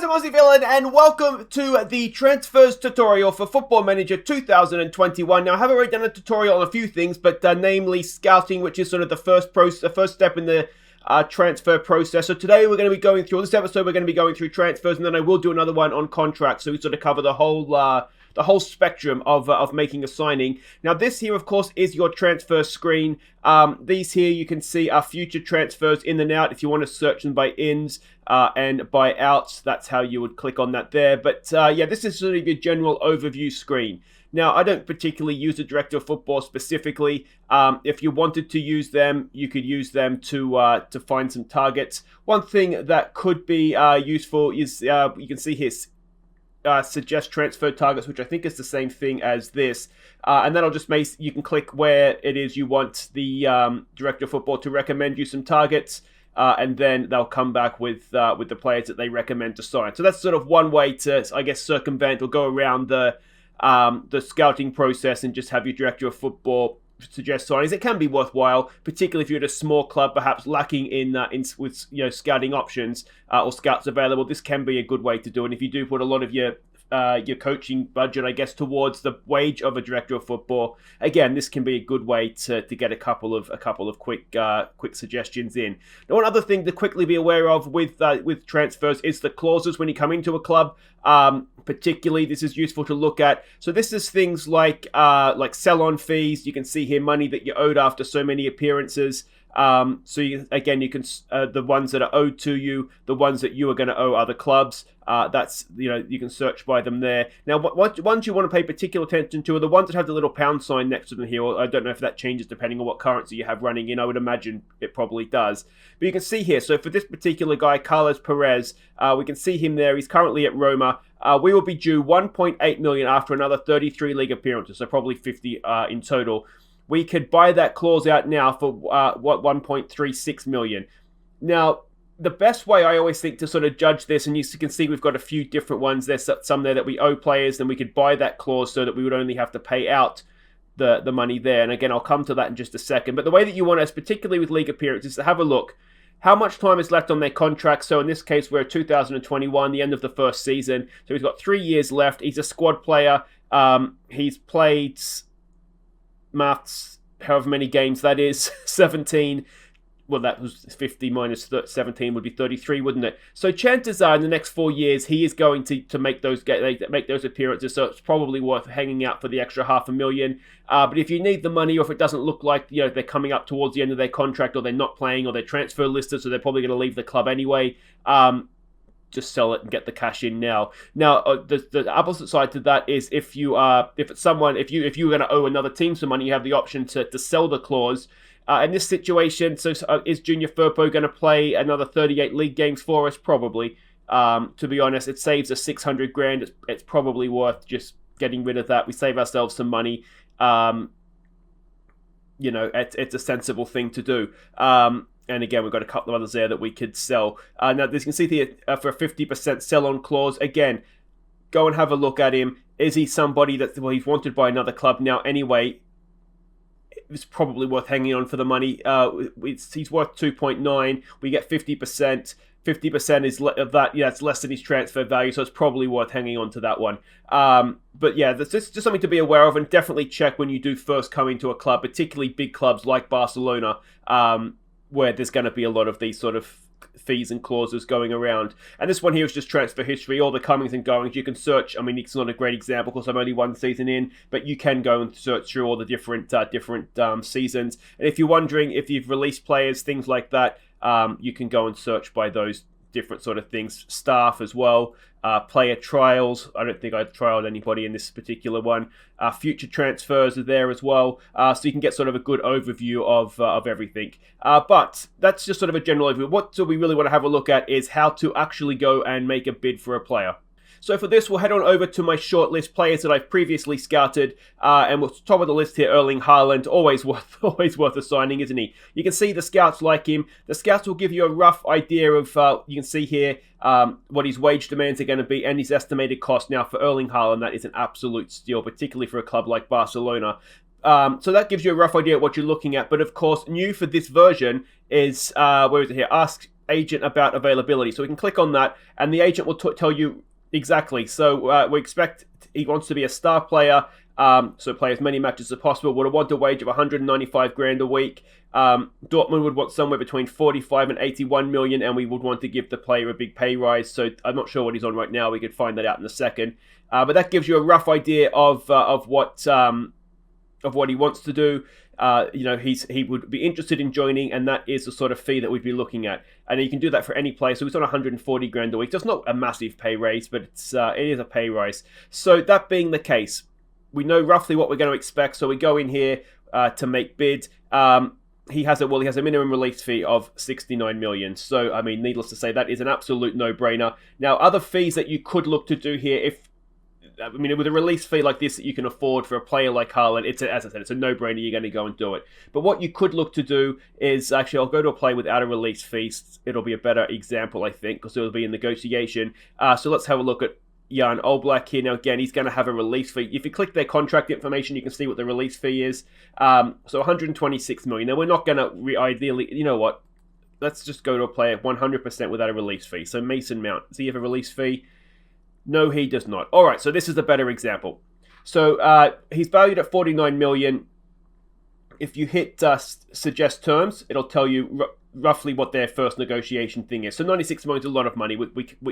guys, I'm Aussie Villain, and welcome to the transfers tutorial for Football Manager 2021. Now, I haven't already done a tutorial on a few things, but namely scouting, which is sort of the first step in the transfer process. So today we're going to be going through, this episode we're going to be going through transfers, and then I will do another one on contracts, so we sort of cover the whole spectrum of making a signing. Now, this here, of course, is your transfer screen. These here you can see are future transfers in and out. If you want to search them by ins and by outs, that's how you would click on that there. But yeah, this is sort of your general overview screen. Now, I don't particularly use the Director of Football specifically. If you wanted to use them, you could use them to find some targets. One thing that could be useful is you can see here, suggest transfer targets, which I think is the same thing as this, and that'll just make you can click where it is you want the Director of Football to recommend you some targets, and then they'll come back with the players that they recommend to sign. So that's sort of one way to, I guess, circumvent or go around the scouting process and just have your Director of Football suggest signings. It can be worthwhile, particularly if you're at a small club, perhaps lacking in with scouting options or scouts available. This can be a good way to do it. If you do put a lot of your coaching budget, I guess, towards the wage of a Director of Football, again, this can be a good way to get a couple of quick suggestions in. Now, one other thing to quickly be aware of with transfers is the clauses when you come into a club. Particularly, this is useful to look at. So this is things like sell-on fees. You can see here money that you owed after so many appearances. So you can the ones that are owed to you, the ones that you are going to owe other clubs. That's you can search by them there. Now, what ones you want to pay particular attention to are the ones that have the little pound sign next to them here. I don't know if that changes depending on what currency you have running in. I would imagine it probably does. But you can see here. So for this particular guy, Carlos Perez, we can see him there. He's currently at Roma. We will be due 1.8 million after another 33 league appearances, so probably 50 in total. We could buy that clause out now for 1.36 million. Now, the best way I always think to sort of judge this, and you can see we've got a few different ones. There's some there that we owe players, and we could buy that clause so that we would only have to pay out the money there. And again, I'll come to that in just a second. But the way that you want us, particularly with league appearances, to have a look. How much time is left on their contract? So in this case, we're at 2021, the end of the first season. So he's got 3 years left. He's a squad player. He's played maths, however many games that is, 17. Well, that was 50 minus 17 would be 33, wouldn't it? So chances are in the next 4 years, he is going to make those appearances. So it's probably worth hanging out for the extra $500,000. But if you need the money, or if it doesn't look like they're coming up towards the end of their contract, or they're not playing, or they're transfer listed, so they're probably going to leave the club anyway, just sell it and get the cash in now. Now, the opposite side to that is if you were going to owe another team some money, you have the option to sell the clause. In this situation, is Junior Firpo going to play another 38 league games for us? Probably. To be honest, it saves us 600 grand. It's probably worth just getting rid of that. We save ourselves some money. It's a sensible thing to do. And again, we've got a couple of others there that we could sell. Now, as you can see here, for a 50% sell-on clause, again, go and have a look at him. Is he somebody he's wanted by another club now anyway? It's probably worth hanging on for the money. He's worth 2.9. We get 50%. 50% is of that. Yeah, it's less than his transfer value, so it's probably worth hanging on to that one. But yeah, that's just something to be aware of, and definitely check when you do first come into a club, particularly big clubs like Barcelona, where there's going to be a lot of these sort of fees and clauses going around. And this one here is just transfer history, all the comings and goings. You can search. I mean, it's not a great example because I'm only one season in, but you can go and search through all the different seasons. And if you're wondering if you've released players, things like that, you can go and search by those different sort of things. Staff as well. Player trials. I don't think I've trialed anybody in this particular one. Future transfers are there as well. So you can get sort of a good overview of everything. But that's just sort of a general overview. What do we really want to have a look at is how to actually go and make a bid for a player. So for this, we'll head on over to my shortlist players that I've previously scouted, and we'll top of the list here, Erling Haaland, always worth a signing, isn't he? You can see the scouts like him. The scouts will give you a rough idea of, you can see here, what his wage demands are going to be and his estimated cost. Now, for Erling Haaland, that is an absolute steal, particularly for a club like Barcelona. So that gives you a rough idea of what you're looking at. But of course, new for this version is, where is it here? Ask agent about availability. So we can click on that, and the agent will tell you exactly. So we expect he wants to be a star player, so play as many matches as possible. Would want a wage of 195 grand a week. Dortmund would want somewhere between 45 and 81 million, and we would want to give the player a big pay rise. So I'm not sure what he's on right now. We could find that out in a second. But that gives you a rough idea of what he wants to do. He would be interested in joining, and that is the sort of fee that we'd be looking at. And you can do that for any player. So he's on 140 grand a week. That's not a massive pay raise, but it is a pay rise. So that being the case, we know roughly what we're going to expect. So we go in here to make bid. He has a minimum release fee of 69 million. So, I mean, needless to say, that is an absolute no-brainer. Now, other fees that you could look to do here, with a release fee like this that you can afford for a player like Haaland, as I said, it's a no-brainer. You're going to go and do it. But what you could look to do is, actually, I'll go to a player without a release fee. It'll be a better example, I think, because it'll be in negotiation. So let's have a look at Jan Oblak here. Now, again, he's going to have a release fee. If you click their contract information, you can see what the release fee is. So 126 million. Now, we're not going to ideally, you know what? Let's just go to a player 100% without a release fee. So Mason Mount, does he have a release fee? No, he does not. All right, so this is a better example. So he's valued at 49 million. If you hit suggest terms, it'll tell you roughly what their first negotiation thing is. So 96 million is a lot of money.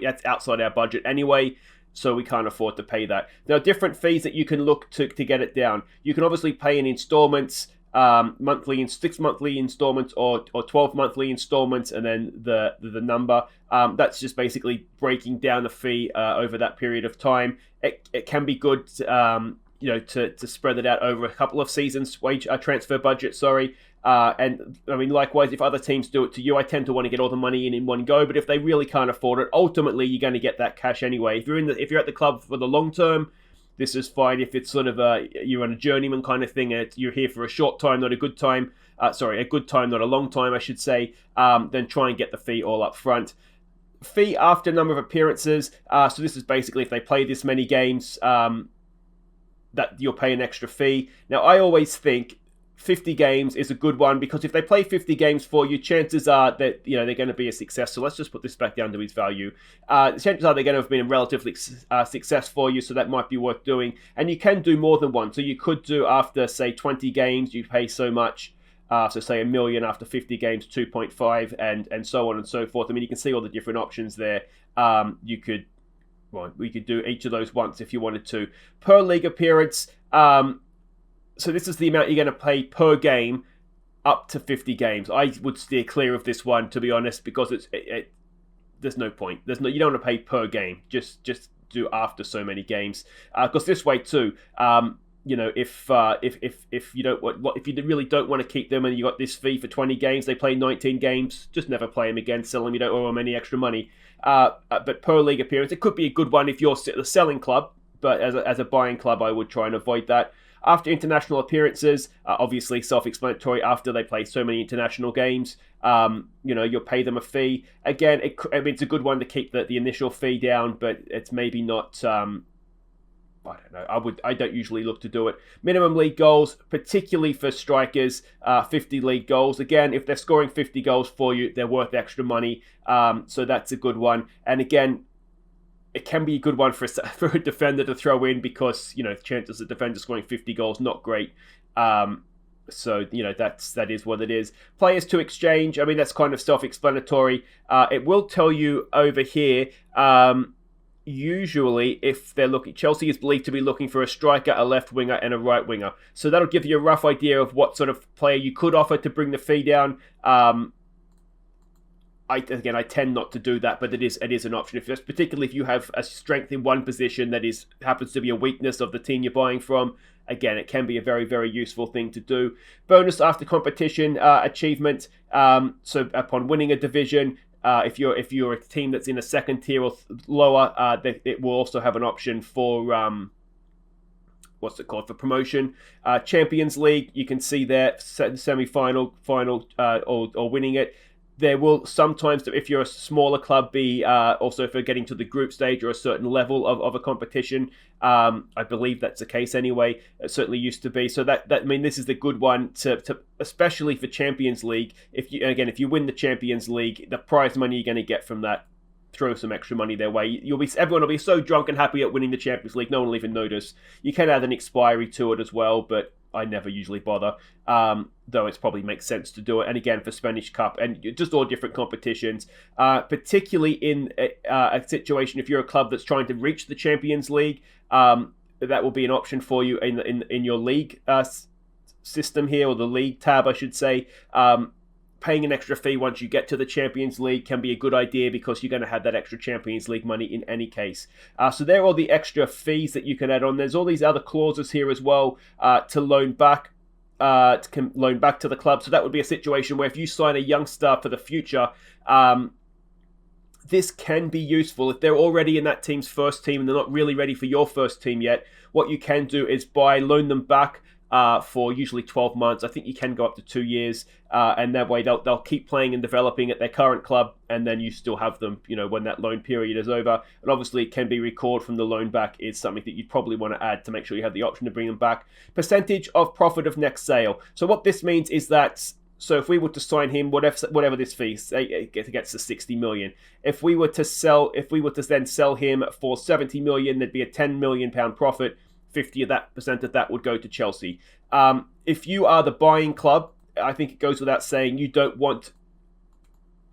That's outside our budget anyway, so we can't afford to pay that. There are different fees that you can look to get it down. You can obviously pay in installments, monthly in 6 monthly installments or 12 monthly installments, and then the number. That's just basically breaking down the fee over that period of time. It can be good to spread it out over a couple of seasons, transfer budget, and I mean, likewise, if other teams do it to you, I tend to want to get all the money in one go. But if they really can't afford it, ultimately you're going to get that cash anyway. If you're at the club for the long term, this is fine. If it's sort of you're on a journeyman kind of thing, and you're here for a short time, not a good time. A good time, not a long time, I should say. Then try and get the fee all up front. Fee after number of appearances. So this is basically if they play this many games, that you'll pay an extra fee. Now, I always think 50 games is a good one, because if they play 50 games for you, chances are that they're going to be a success. So let's just put this back down to its value. Chances are they're going to have been a relatively success for you, so that might be worth doing. And you can do more than one. So you could do after, say, 20 games, you pay so much. So say $1 million after 50 games, 2.5, and so on and so forth. I mean, you can see all the different options there. We could do each of those once if you wanted to. Per league appearance. So this is the amount you're going to pay per game up to 50 games. I would steer clear of this one, to be honest, because there's no point. You don't want to pay per game. Just do after so many games. Because this way too, if you really don't want to keep them and you got this fee for 20 games, they play 19 games, just never play them again. Sell them. You don't owe them any extra money. But per league appearance, it could be a good one if you're the selling club. But as a buying club, I would try and avoid that. After international appearances, obviously self-explanatory. After they play so many international games, you'll pay them a fee. Again, it's a good one to keep the initial fee down, but it's maybe not. I don't know. I don't usually look to do it. Minimum league goals, particularly for strikers, 50 league goals. Again, if they're scoring 50 goals for you, they're worth extra money. So that's a good one. And again, it can be a good one for a defender to throw in, because chances of defender scoring 50 goals not great. So that is what it is. Players to exchange. I mean, that's kind of self-explanatory. It will tell you over here. Usually, if they're looking, Chelsea is believed to be looking for a striker, a left winger, and a right winger. So that'll give you a rough idea of what sort of player you could offer to bring the fee down. I tend not to do that, but it is an option. Particularly if you have a strength in one position that happens to be a weakness of the team you're buying from. Again, it can be a very, very useful thing to do. Bonus after competition achievement. So upon winning a division, if you're a team that's in a second tier or lower, it will also have an option for for promotion. Champions League, you can see there semi-final, final, or winning it. There will sometimes, if you're a smaller club, be also for getting to the group stage or a certain level of a competition. I believe that's the case anyway. It certainly used to be. So this is the good one to especially for Champions League. If you win the Champions League, the prize money you're going to get from that, throw some extra money their way. Everyone will be so drunk and happy at winning the Champions League, no one will even notice. You can add an expiry to it as well, but I never usually bother, though it probably makes sense to do it. And again, for Spanish Cup and just all different competitions, particularly in a situation if you're a club that's trying to reach the Champions League, that will be an option for you in your league system here, or the league tab, I should say. Paying an extra fee once you get to the Champions League can be a good idea because you're going to have that extra Champions League money in any case. So there are all the extra fees that you can add on. There's all these other clauses here as well to loan back. To loan back to the club. So that would be a situation where if you sign a youngster for the future, this can be useful. If they're already in that team's first team and they're not really ready for your first team yet, what you can do is loan them back for usually 12 months. I think you can go up to 2 years, and that way they'll keep playing and developing at their current club, and then you still have them, when that loan period is over. And obviously it can be recalled from the loan back is something that you'd probably want to add to make sure you have the option to bring them back. Percentage of profit of next sale. So what this means is that, so if we were to sign him, whatever this fee, say it gets to 60 million. If we were to then sell him for 70 million, there'd be a 10 million pound profit. 50% of that would go to Chelsea. If you are the buying club, I think it goes without saying you don't want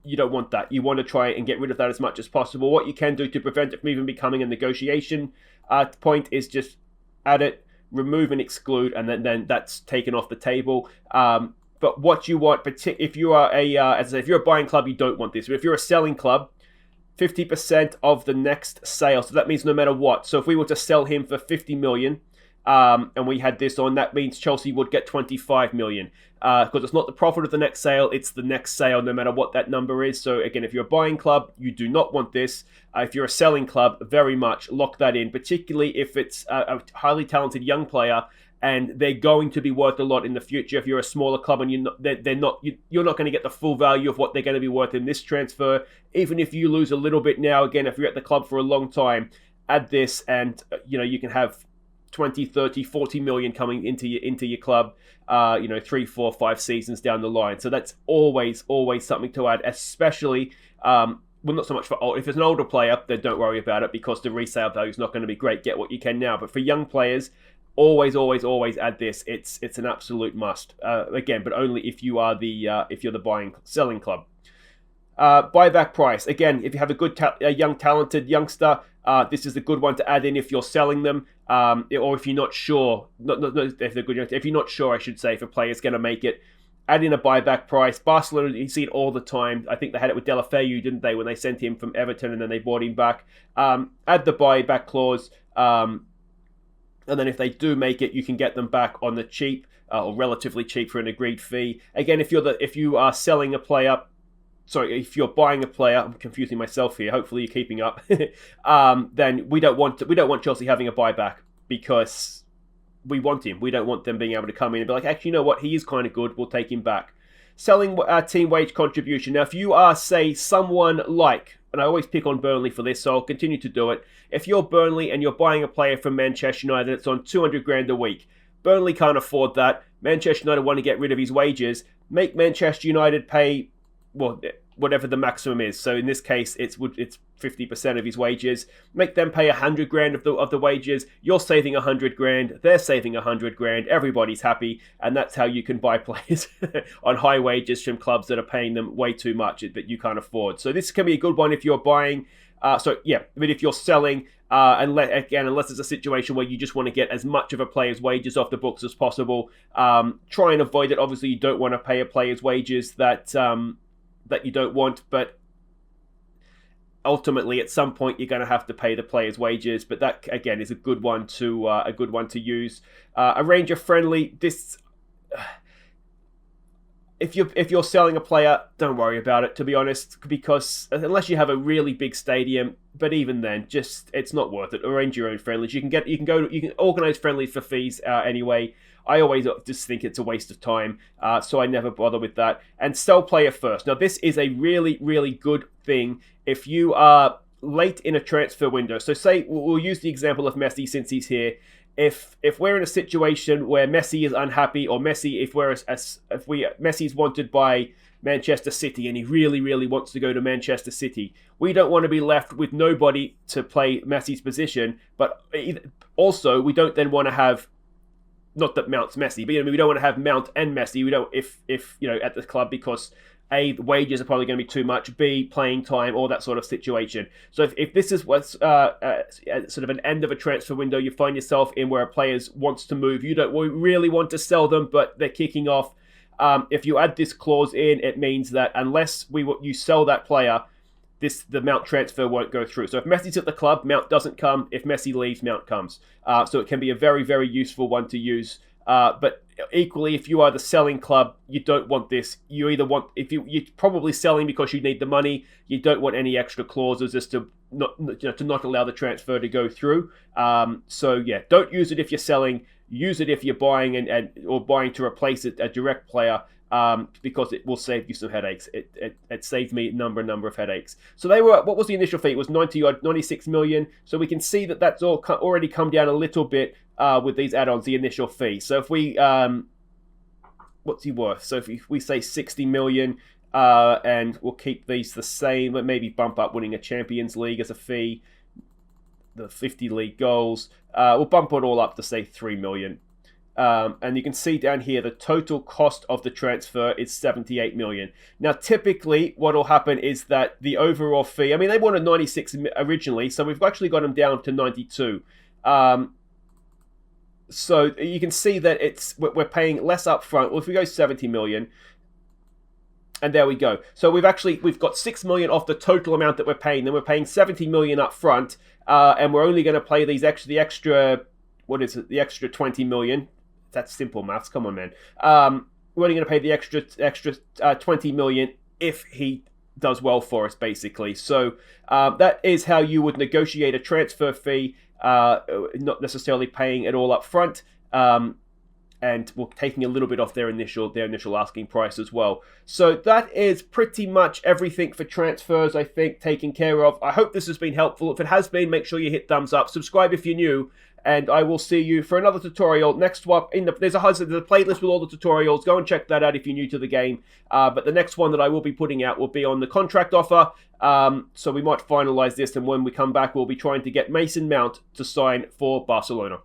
that. You want to try and get rid of that as much as possible. What you can do to prevent it from even becoming a negotiation point is just add it, remove and exclude, and then that's taken off the table. But what you want, if you are if you're a buying club, you don't want this. But if you're a selling club, 50% of the next sale. So that means no matter what. So if we were to sell him for 50 million, and we had this on, that means Chelsea would get 25 million. Because it's not the profit of the next sale, it's the next sale, no matter what that number is. So again, if you're a buying club, you do not want this. If you're a selling club, very much lock that in, particularly if it's a highly talented young player and they're going to be worth a lot in the future. If you're a smaller club and you're not going to get the full value of what they're going to be worth in this transfer. Even if you lose a little bit now, again, if you're at the club for a long time, add this and you can have 20, 30, 40 million coming into your club, 3, 4, 5 seasons down the line. So that's always something to add, especially, not so much for if it's an older player, then don't worry about it because the resale value is not going to be great. Get what you can now. But for young players, always add this. It's an absolute must. Again, but only if you are if you're the selling club. Buyback price. Again, if you have a young talented youngster, this is a good one to add in if you're selling them, or if you're not sure. If they're good, if you're not sure, I should say, if a player's going to make it, add in a buyback price. Barcelona, you see it all the time. I think they had it with Deulofeu, didn't they, when they sent him from Everton and then they bought him back. Add the buyback clause. And then if they do make it, you can get them back on the cheap, or relatively cheap for an agreed fee. Again, if you are selling a player, if you're buying a player, I'm confusing myself here. Hopefully you're keeping up. Then we don't want Chelsea having a buyback because we want him. We don't want them being able to come in and be like, actually, you know what? He is kind of good. We'll take him back. Selling team wage contribution. Now, if you are, say, someone like, and I always pick on Burnley for this, so I'll continue to do it. If you're Burnley and you're buying a player from Manchester United, it's on 200 grand a week. Burnley can't afford that. Manchester United want to get rid of his wages. Make Manchester United pay, whatever the maximum is. So in this case, it's 50% of his wages. Make them pay 100 grand of the wages. You're saving 100 grand. They're saving 100 grand. Everybody's happy. And that's how you can buy players on high wages from clubs that are paying them way too much that you can't afford. So this can be a good one if you're buying. But if you're selling, unless it's a situation where you just want to get as much of a player's wages off the books as possible, try and avoid it. Obviously, you don't want to pay a player's wages that you don't want, but ultimately at some point you're going to have to pay the players' wages. But that again is a good one to use. Arrange a friendly. This if you're selling a player, don't worry about it, to be honest, because unless you have a really big stadium, but even then, it's not worth it. Arrange your own friendlies. You can organize friendlies for fees anyway. I always just think it's a waste of time, so I never bother with that. And sell player first. Now, this is a really, really good thing if you are late in a transfer window. So say, we'll use the example of Messi since he's here. If we're in a situation where Messi is unhappy, or Messi, if Messi's wanted by Manchester City and he really, really wants to go to Manchester City, we don't want to be left with nobody to play Messi's position. But also, we don't then want to have, not that Mount's Messi, but we don't want to have Mount and Messi. We don't, if at the club, because A, the wages are probably going to be too much, B, playing time, all that sort of situation. So if this is what's sort of an end of a transfer window, you find yourself in where a player wants to move, you don't really want to sell them, but they're kicking off. If you add this clause in, it means that unless you sell that player, the Mount transfer won't go through. So if Messi's at the club, Mount doesn't come. If Messi leaves, Mount comes. So it can be a very, very useful one to use. But equally, if you are the selling club, you don't want this. You either want, you're probably selling because you need the money. You don't want any extra clauses as to not allow the transfer to go through. So yeah, don't use it if you're selling. Use it if you're buying or buying to replace a direct player, because it will save you some headaches. It saved me a number of headaches. So what was the initial fee? It was 96 million. So we can see that that's all already come down a little bit with these add-ons, the initial fee. So if we, what's he worth? So if we say 60 million, and we'll keep these the same, but maybe bump up winning a Champions League as a fee, the 50 league goals, we'll bump it all up to say 3 million. And you can see down here the total cost of the transfer is 78 million. Now, typically, what will happen is that the overall fee, they wanted 96 originally, so we've actually got them down to 92. So you can see that we're paying less up front. Well, if we go 70 million, and there we go. So we've got 6 million off the total amount that we're paying. Then we're paying 70 million up front, and we're only going to pay the extra 20 million. That's simple maths. Come on, man. We're only going to pay the extra 20 million if he does well for us, basically. So that is how you would negotiate a transfer fee, not necessarily paying it all up front. And we're taking a little bit off their initial asking price as well. So that is pretty much everything for transfers, I think, taken care of. I hope this has been helpful. If it has been, make sure you hit thumbs up. Subscribe if you're new. And I will see you for another tutorial next one. There's a playlist with all the tutorials. Go and check that out if you're new to the game. But the next one that I will be putting out will be on the contract offer. So we might finalize this. And when we come back, we'll be trying to get Mason Mount to sign for Barcelona.